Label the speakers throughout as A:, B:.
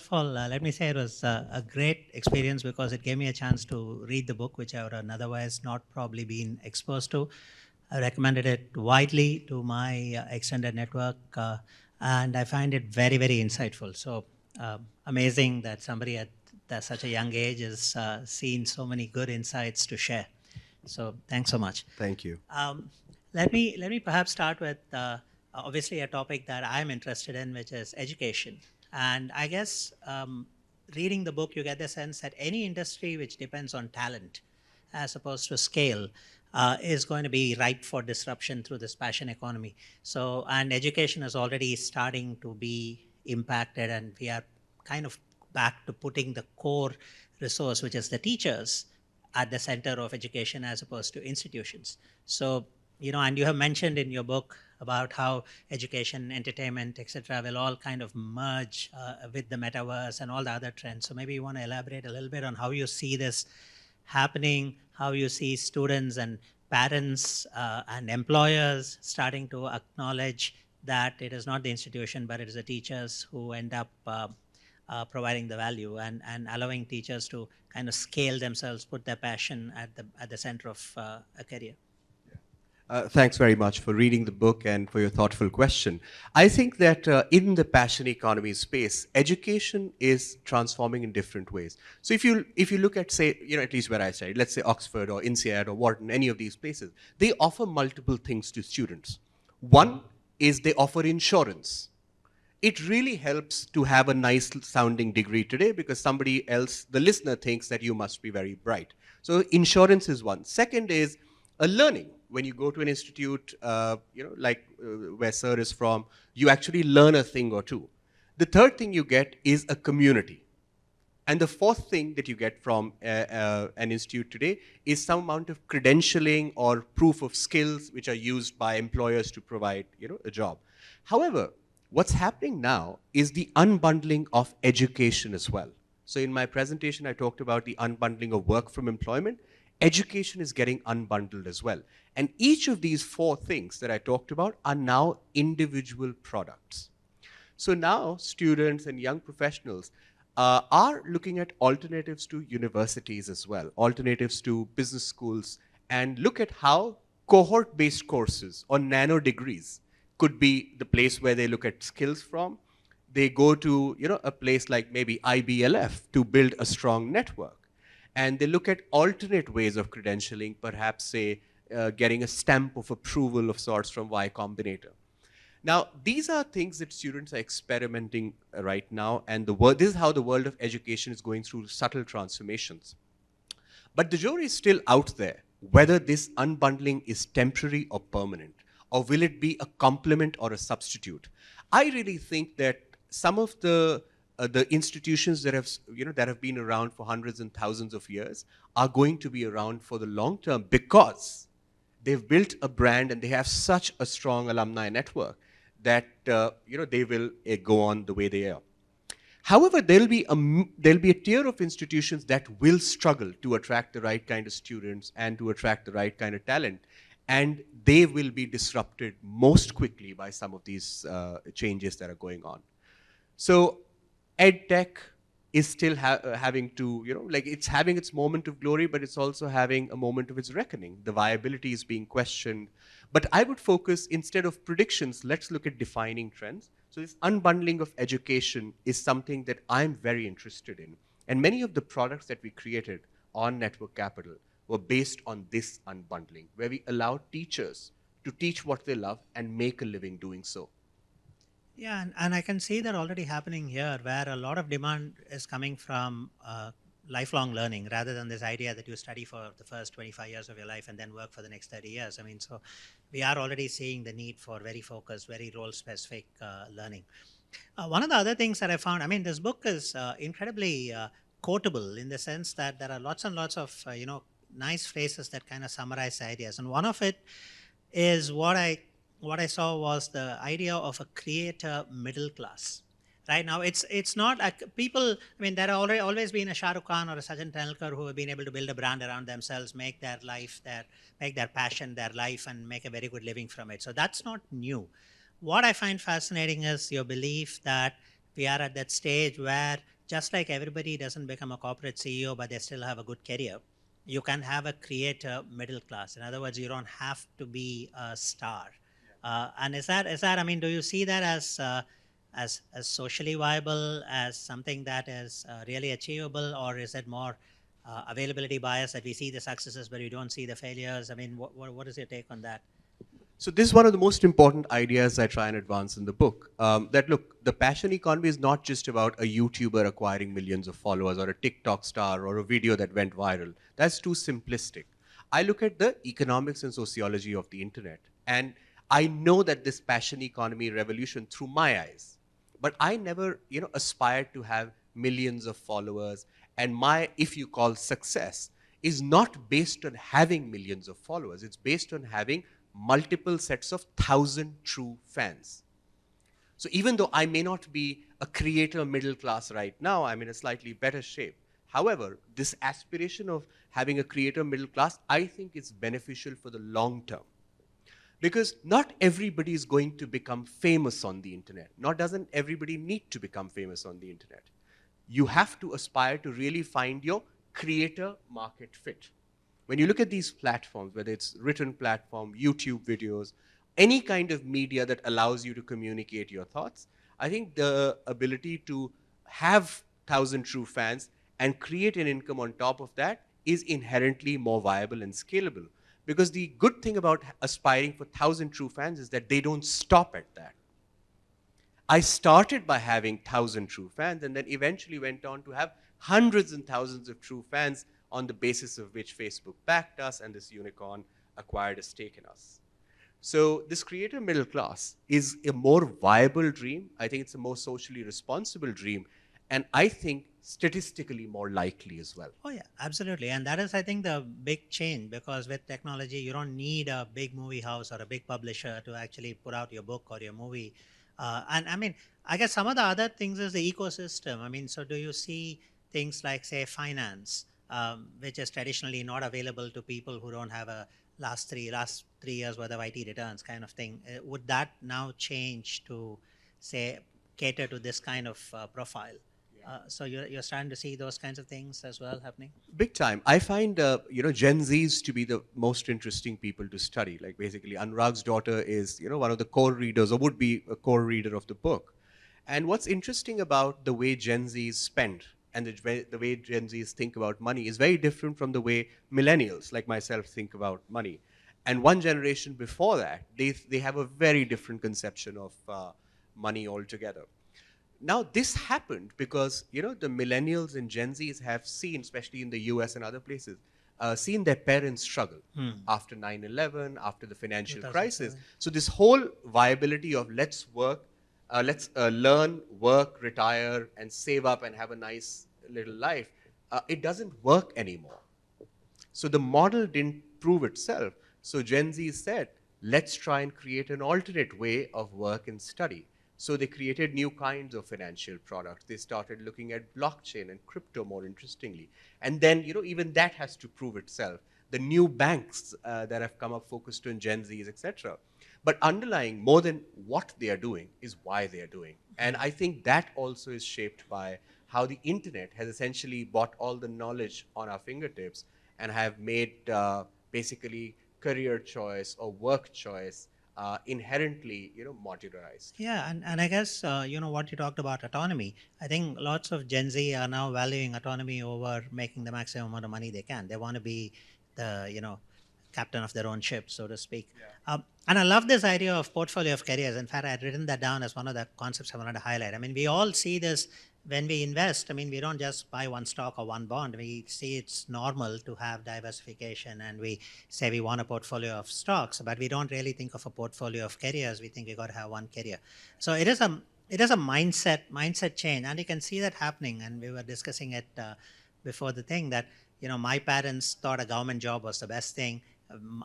A: of all, let me say it was a great experience because it gave me a chance to read the book, which I would have otherwise not probably been exposed to. I recommended it widely to my extended network, and I find it very, very insightful. So amazing that somebody at such a young age has seen so many good insights to share. So thanks so much.
B: Thank you.
A: Let me perhaps start with obviously a topic that I'm interested in, which is education. And I guess reading the book, you get the sense that any industry which depends on talent as opposed to scale is going to be ripe for disruption through this passion economy. So, and education is already starting to be impacted, and we are kind of back to putting the core resource, which is the teachers, at the center of education as opposed to institutions. So, and you have mentioned in your book about how education, entertainment, etc., will all kind of merge with the metaverse and all the other trends. So maybe you want to elaborate a little bit on how you see this happening, how you see students and parents and employers starting to acknowledge that it is not the institution, but it is the teachers who end up providing the value, and allowing teachers to kind of scale themselves, put their passion at the center of a career.
B: Thanks very much for reading the book and for your thoughtful question. I think that in the passion economy space, education is transforming in different ways. So if you look at, say, at least where I studied, let's say Oxford or INSEAD or Wharton, any of these places, they offer multiple things to students. One is they offer insurance. It really helps to have a nice sounding degree today because somebody else, the listener, thinks that you must be very bright. So insurance is one. Second is a learning. When you go to an institute, where Sir is from, you actually learn a thing or two. The third thing you get is a community. And the fourth thing that you get from an institute today is some amount of credentialing or proof of skills which are used by employers to provide, a job. However, what's happening now is the unbundling of education as well. So in my presentation, I talked about the unbundling of work from employment. Education is getting unbundled as well. And each of these four things that I talked about are now individual products. So now students and young professionals are looking at alternatives to universities as well, alternatives to business schools, and look at how cohort-based courses or nano degrees could be the place where they look at skills from. They go to a place like maybe IBLF to build a strong network. And they look at alternate ways of credentialing, perhaps, say, getting a stamp of approval of sorts from Y Combinator. Now, these are things that students are experimenting right now, and this is how the world of education is going through subtle transformations. But the jury is still out there, whether this unbundling is temporary or permanent, or will it be a complement or a substitute. I really think that some of the institutions that have been around for hundreds and thousands of years are going to be around for the long term because they've built a brand and they have such a strong alumni network that they will go on the way they are. However, there'll be a tier of institutions that will struggle to attract the right kind of students and to attract the right kind of talent, and they will be disrupted most quickly by some of these changes that are going on. So EdTech is still having to, it's having its moment of glory, but it's also having a moment of its reckoning. The viability is being questioned. But I would focus, instead of predictions, let's look at defining trends. So this unbundling of education is something that I'm very interested in. And many of the products that we created on Network Capital were based on this unbundling, where we allow teachers to teach what they love and make a living doing so.
A: Yeah, and I can see that already happening here, where a lot of demand is coming from lifelong learning, rather than this idea that you study for the first 25 years of your life and then work for the next 30 years. I mean, so we are already seeing the need for very focused, very role-specific learning. One of the other things that I found, I mean, this book is incredibly quotable in the sense that there are lots and lots of, nice phrases that kind of summarize ideas. And one of it is what I saw was the idea of a creator middle class. Right now, it's not like people. I mean, there have always been a Shah Rukh Khan or a Sachin Tendulkar who have been able to build a brand around themselves, make their life make their passion their life, and make a very good living from it. So that's not new. What I find fascinating is your belief that we are at that stage where just like everybody doesn't become a corporate CEO, but they still have a good career, you can have a creator middle class. In other words, you don't have to be a star. And is that? I mean, do you see that as socially viable, as something that is really achievable, or is it more availability bias that we see the successes but we don't see the failures? I mean, what is your take on that?
B: So this is one of the most important ideas I try and advance in the book. That look, the passion economy is not just about a YouTuber acquiring millions of followers or a TikTok star or a video that went viral. That's too simplistic. I look at the economics and sociology of the internet, and I know that this passion economy revolution through my eyes. But I never, aspired to have millions of followers. And my, if you call success, is not based on having millions of followers. It's based on having multiple sets of 1,000 true fans. So even though I may not be a creator middle class right now, I'm in a slightly better shape. However, this aspiration of having a creator middle class, I think is beneficial for the long term. Because not everybody is going to become famous on the internet. Nor doesn't everybody need to become famous on the internet. You have to aspire to really find your creator market fit. When you look at these platforms, whether it's written platform, YouTube videos, any kind of media that allows you to communicate your thoughts, I think the ability to have 1,000 true fans and create an income on top of that is inherently more viable and scalable. Because the good thing about aspiring for 1,000 true fans is that they don't stop at that. I started by having 1,000 true fans and then eventually went on to have hundreds and thousands of true fans, on the basis of which Facebook backed us and this unicorn acquired a stake in us. So this creator middle class is a more viable dream. I think it's a more socially responsible dream. And I think statistically more likely as well.
A: Oh, yeah, absolutely. And that is, I think, the big change, because with technology, you don't need a big movie house or a big publisher to actually put out your book or your movie. And I mean, I guess some of the other things is the ecosystem. I mean, so do you see things like, say, finance, which is traditionally not available to people who don't have a last three years worth of IT returns kind of thing? Would that now change to, say, cater to this kind of profile? So you're starting to see those kinds of things as well happening?
B: Big time. I find, Gen Zs to be the most interesting people to study. Like basically, Anurag's daughter is, one of the core readers, or would be a core reader of the book. And what's interesting about the way Gen Zs spend and the way Gen Zs think about money is very different from the way millennials, like myself, think about money. And one generation before that, they have a very different conception of money altogether. Now, this happened because, the millennials and Gen Zs have seen, especially in the US and other places, seen their parents struggle after 9/11, after the financial crisis. So this whole viability of let's work, let's learn, work, retire, and save up and have a nice little life, it doesn't work anymore. So the model didn't prove itself. So Gen Z said, let's try and create an alternate way of work and study. So they created new kinds of financial products. They started looking at blockchain and crypto more interestingly. And then, even that has to prove itself. The new banks that have come up focused on Gen Zs, etc. But underlying more than what they are doing is why they are doing. And I think that also is shaped by how the internet has essentially bought all the knowledge on our fingertips and have made basically career choice or work choice inherently, modularized.
A: Yeah, and I guess, what you talked about autonomy, I think lots of Gen Z are now valuing autonomy over making the maximum amount of money they can. They want to be the, captain of their own ship, so to speak. Yeah. And I love this idea of portfolio of careers. In fact, I had written that down as one of the concepts I wanted to highlight. I mean, we all see this when we invest. I mean, we don't just buy one stock or one bond. We see it's normal to have diversification, and we say we want a portfolio of stocks, but we don't really think of a portfolio of careers. We think we got to have one career. So it is a mindset change, and you can see that happening. And we were discussing it before the thing that, my parents thought a government job was the best thing.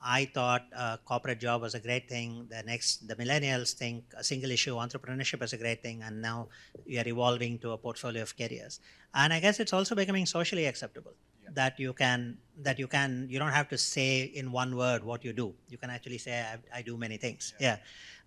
A: I thought a corporate job was a great thing. The millennials think a single issue entrepreneurship is a great thing, and now we are evolving to a portfolio of careers. And I guess it's also becoming socially acceptable that you don't have to say in one word what you do. You can actually say I do many things. Yeah.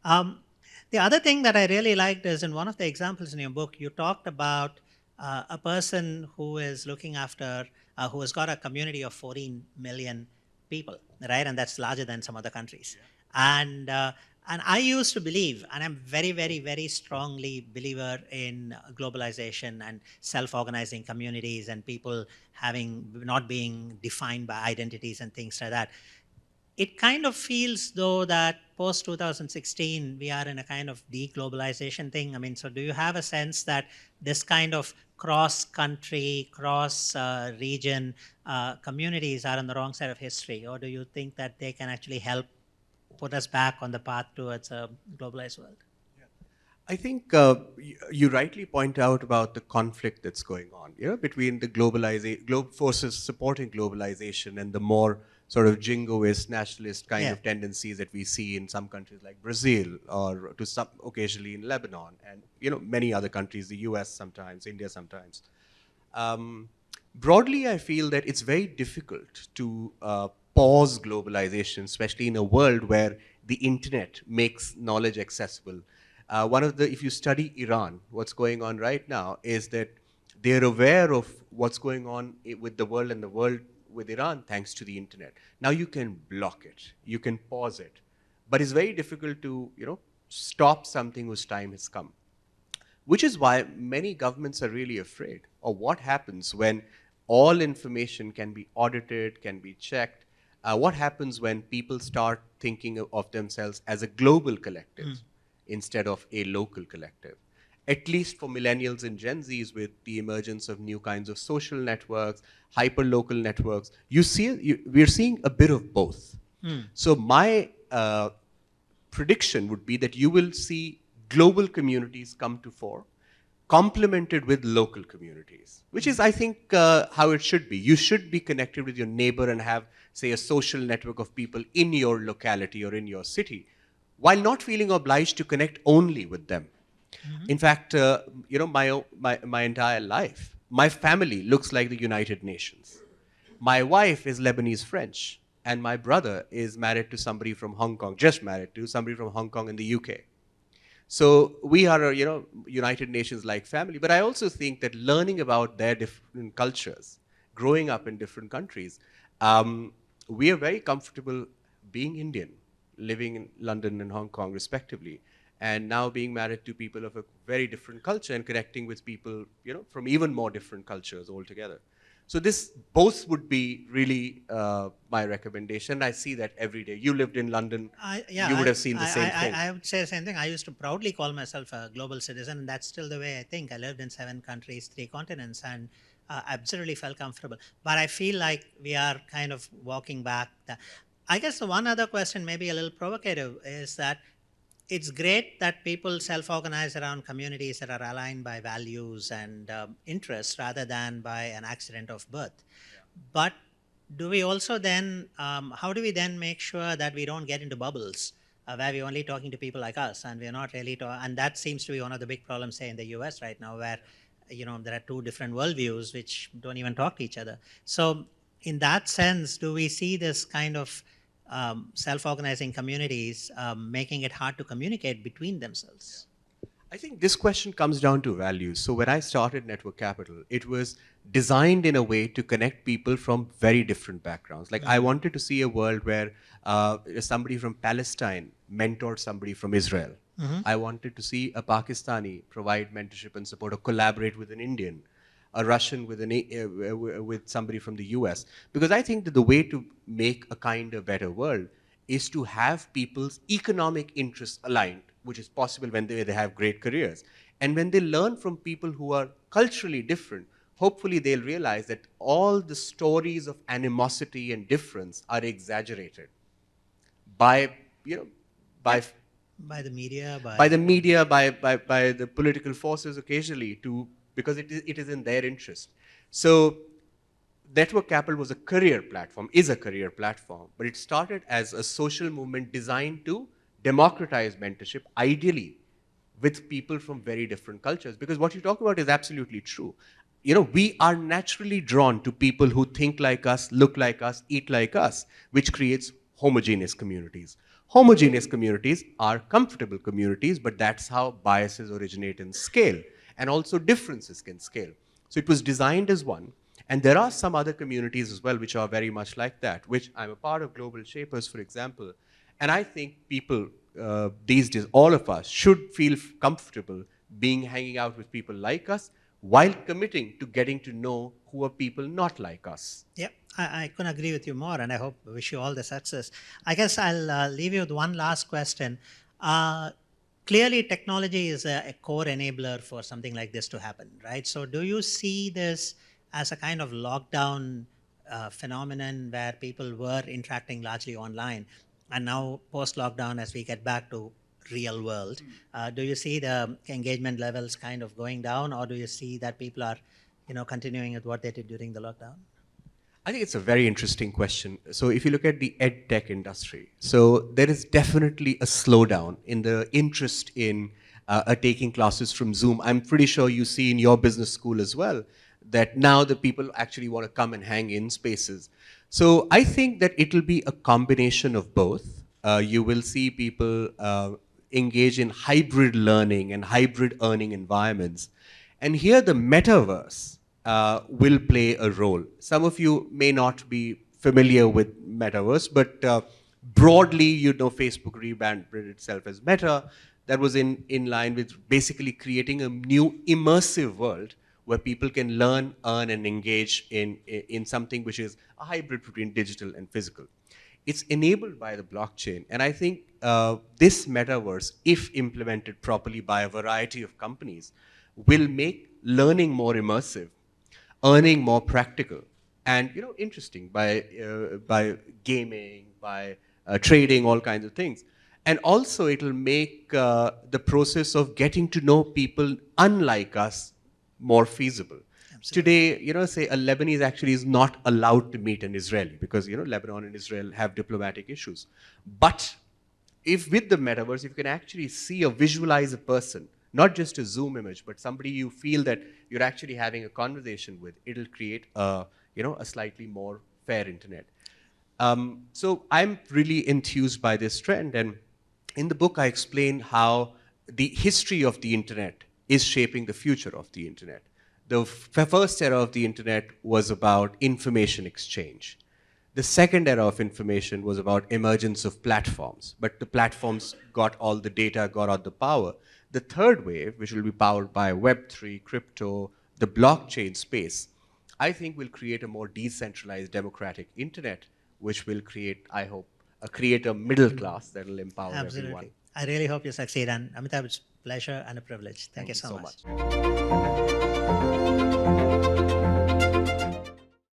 A: The other thing that I really liked is in one of the examples in your book, you talked about a person who is looking after, who has got a community of 14 million people, right? And that's larger than some other countries. Yeah. And I used to believe, and I'm very, very, very strongly believer in globalization and self-organizing communities and people having not being defined by identities and things like that. It kind of feels though that post 2016 we are in a kind of deglobalization thing. I mean, so do you have a sense that this kind of cross country, cross region communities are on the wrong side of history, or do you think that they can actually help put us back on the path towards a globalized world?
B: I think you rightly point out about the conflict that's going on, between the forces supporting globalization and the more sort of jingoist, nationalist kind
A: Yeah.
B: of tendencies that we see in some countries like Brazil, or to some occasionally in Lebanon, and many other countries, the U.S. sometimes, India sometimes. Um, Broadly, I feel that it's very difficult to pause globalization, especially in a world where the internet makes knowledge accessible. If you study Iran, what's going on right now is that they're aware of what's going on with the world and the world with Iran thanks to the internet. Now you can block it, you can pause it, but it's very difficult to, stop something whose time has come. Which is why many governments are really afraid of what happens when all information can be audited, can be checked. What happens when people start thinking of themselves as a global collective instead of a local collective? At least for millennials and Gen Zs, with the emergence of new kinds of social networks, hyper-local networks, we're seeing a bit of both. So my prediction would be that you will see global communities come to fore, complemented with local communities, which is, I think, how it should be. You should be connected with your neighbor and have, say, a social network of people in your locality or in your city, while not feeling obliged to connect only with them. In fact, my entire life, my family looks like the United Nations. My wife is Lebanese French, and my brother is married to somebody from Hong Kong, just married to somebody from Hong Kong in the UK. So we are a United Nations-like family. But I also think that learning about their different cultures, growing up in different countries, we are very comfortable being Indian, living in London and Hong Kong respectively, and now being married to people of a very different culture and connecting with people from even more different cultures altogether. So this both would be really my recommendation. I see that every day. You lived in London. You would have seen the same thing.
A: I would say the same thing. I used to proudly call myself a global citizen, and that's still the way I think. I lived in 7 countries, 3 continents, and absolutely felt comfortable. But I feel like we are kind of walking back. I guess the one other question, maybe a little provocative, is that it's great that people self-organize around communities that are aligned by values and interests rather than by an accident of birth. But do we also then, how do we then make sure that we don't get into bubbles where we're only talking to people like us and we're not really, and that seems to be one of the big problems, say, in the US right now, where, there are 2 different worldviews which don't even talk to each other. So in that sense, do we see this kind of self-organizing communities making it hard to communicate between themselves?
B: I think this question comes down to values. So when I started Network Capital, it was designed in a way to connect people from very different backgrounds. Like I wanted to see a world where somebody from Palestine mentored somebody from Israel. I wanted to see a Pakistani provide mentorship and support or collaborate with an Indian, a Russian with somebody from the US. Because I think that the way to make a kinder, better world is to have people's economic interests aligned, which is possible when they have great careers. And when they learn from people who are culturally different, hopefully they'll realize that all the stories of animosity and difference are exaggerated by, by
A: By the media,
B: by the media, by the political forces occasionally, because it is in their interest. So Network Capital was a career platform, is a career platform, but it started as a social movement designed to democratize mentorship, ideally with people from very different cultures. Because what you talk about is absolutely true. We are naturally drawn to people who think like us, look like us, eat like us, which creates homogeneous communities. Homogeneous communities are comfortable communities, but that's how biases originate and scale. And also differences can scale. So it was designed as one. And there are some other communities as well which are very much like that, which I'm a part of Global Shapers, for example. And I think people these days, all of us, should feel comfortable hanging out with people like us while committing to getting to know who are people not like us.
A: Yeah, I couldn't agree with you more, and I wish you all the success. I guess I'll leave you with one last question. Clearly, technology is a core enabler for something like this to happen, right? So, do you see this as a kind of lockdown phenomenon where people were interacting largely online, and now post-lockdown, as we get back to real world, do you see the engagement levels kind of going down, or do you see that people are, continuing with what they did during the lockdown?
B: I think it's a very interesting question. So if you look at the ed tech industry, so there is definitely a slowdown in the interest in taking classes from Zoom. I'm pretty sure you see in your business school as well that now the people actually want to come and hang in spaces. So I think that it'll be a combination of both. You will see people engage in hybrid learning and hybrid earning environments. And here the metaverse will play a role. Some of you may not be familiar with metaverse, but broadly, Facebook rebranded itself as Meta. That was in line with basically creating a new immersive world where people can learn, earn, and engage in something which is a hybrid between digital and physical. It's enabled by the blockchain. And I think this metaverse, if implemented properly by a variety of companies, will make learning more immersive, earning more practical, and interesting by gaming, by trading, all kinds of things. And also it'll make the process of getting to know people unlike us more feasible. Absolutely. Today, say a Lebanese actually is not allowed to meet an Israeli because, Lebanon and Israel have diplomatic issues. But if with the metaverse, if you can actually see or visualize a person, not just a Zoom image, but somebody you feel that you're actually having a conversation with, it'll create a slightly more fair internet. So I'm really enthused by this trend. And in the book, I explain how the history of the internet is shaping the future of the internet. The first era of the internet was about information exchange. The second era of information was about emergence of platforms, but the platforms got all the data, got all the power. The third wave, which will be powered by Web3, crypto, the blockchain space, I think will create a more decentralized democratic internet, which will create, I hope, create a middle class that will empower everyone.
A: I really hope you succeed. And Amitabh, it's a pleasure and a privilege. Thank you so much.